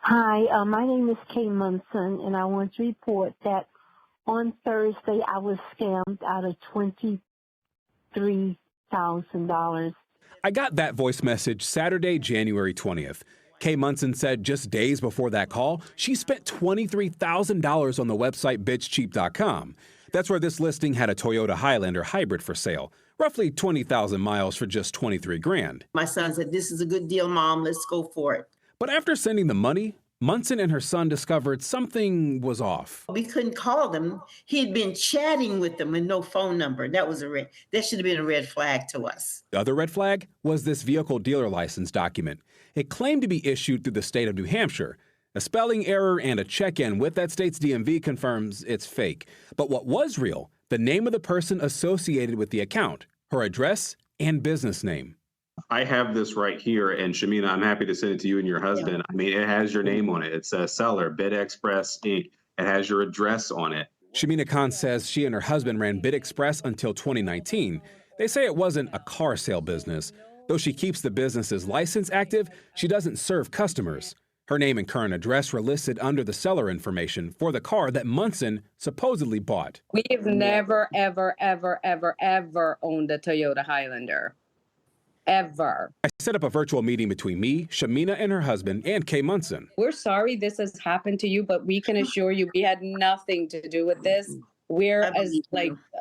Hi, my name is Kay Munson, and I want to report that on Thursday I was scammed out of $23,000. I got that voice message Saturday, January 20th. Kay Munson said just days before that call, she spent $23,000 on the website bitcheap.com. That's where this listing had a Toyota Highlander hybrid for sale, roughly 20,000 miles for just 23 grand. My son said, "This is a good deal, Mom. Let's go for it." But after sending the money, Munson and her son discovered something was off. We couldn't call them. He had been chatting with them with no phone number. That should have been a red flag to us. The other red flag was this vehicle dealer license document. It claimed to be issued through the state of New Hampshire. A spelling error and a check-in with that state's DMV confirms it's fake. But what was real, the name of the person associated with the account, her address and business name. I have this right here, and Shamina, I'm happy to send it to you and your husband. Yeah. I mean, it has your name on it. It says seller, Bid Express Inc. It has your address on it. Shamina Khan says she and her husband ran Bid Express until 2019. They say it wasn't a car sale business. Though she keeps the business's license active, she doesn't serve customers. Her name and current address were listed under the seller information for the car that Munson supposedly bought. We've never, ever, ever, ever, ever owned a Toyota Highlander. Ever. I set up a virtual meeting between me, Shamina, and her husband, and Kay Munson. We're sorry this has happened to you, but we can assure you we had nothing to do with this. We're as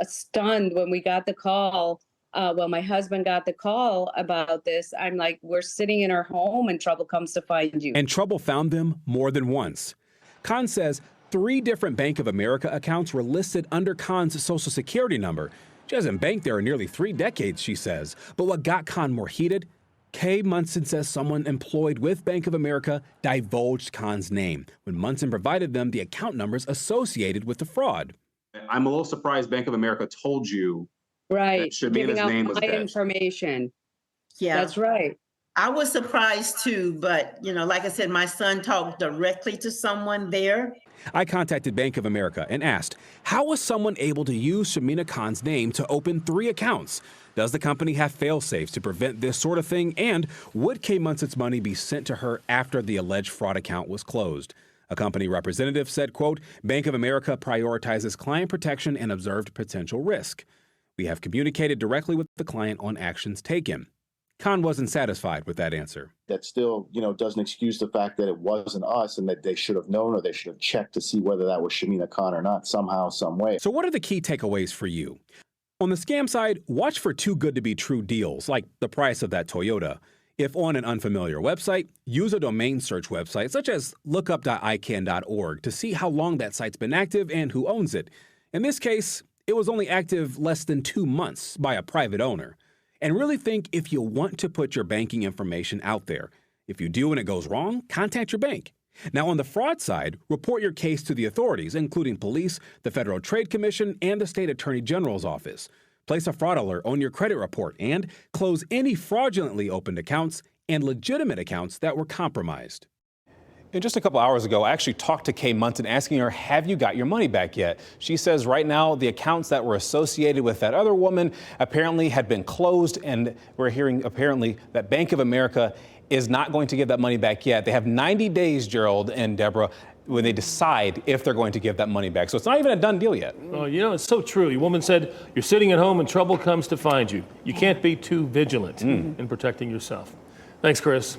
stunned when we got the call. When my husband got the call about this, I'm like, we're sitting in our home and trouble comes to find you. And trouble found them more than once. Khan says 3 different Bank of America accounts were listed under Khan's Social Security number. She hasn't banked there in nearly 3 decades, she says. But what got Khan more heated? Kay Munson says someone employed with Bank of America divulged Khan's name when Munson provided them the account numbers associated with the fraud. I'm a little surprised Bank of America told you right, that giving Shamina's out name was my dead. information. Yeah, that's right. I was surprised too, but like I said, my son talked directly to someone there. I contacted Bank of America and asked, how was someone able to use Shamina Khan's name to open 3 accounts? Does the company have fail-safes to prevent this sort of thing? And would Kay Munson's money be sent to her after the alleged fraud account was closed? A company representative said, quote, Bank of America prioritizes client protection and observed potential risk. We have communicated directly with the client on actions taken. Khan wasn't satisfied with that answer. That still, doesn't excuse the fact that it wasn't us and that they should have known or they should have checked to see whether that was Shamina Khan or not somehow, some way. So what are the key takeaways for you? On the scam side, watch for too good to be true deals, like the price of that Toyota. If on an unfamiliar website, use a domain search website such as lookup.icann.org to see how long that site's been active and who owns it. In this case, it was only active less than 2 months by a private owner. And really think if you want to put your banking information out there. If you do and it goes wrong, contact your bank. Now, on the fraud side, report your case to the authorities, including police, the Federal Trade Commission, and the State Attorney General's office. Place a fraud alert on your credit report and close any fraudulently opened accounts and legitimate accounts that were compromised. And just a couple hours ago, I actually talked to Kay Munson asking her, have you got your money back yet? She says right now the accounts that were associated with that other woman apparently had been closed, and we're hearing apparently that Bank of America is not going to give that money back yet. They have 90 days, Gerald and Deborah, when they decide if they're going to give that money back. So it's not even a done deal yet. Oh, it's so true. Your woman said, you're sitting at home and trouble comes to find you. You can't be too vigilant in protecting yourself. Thanks, Chris.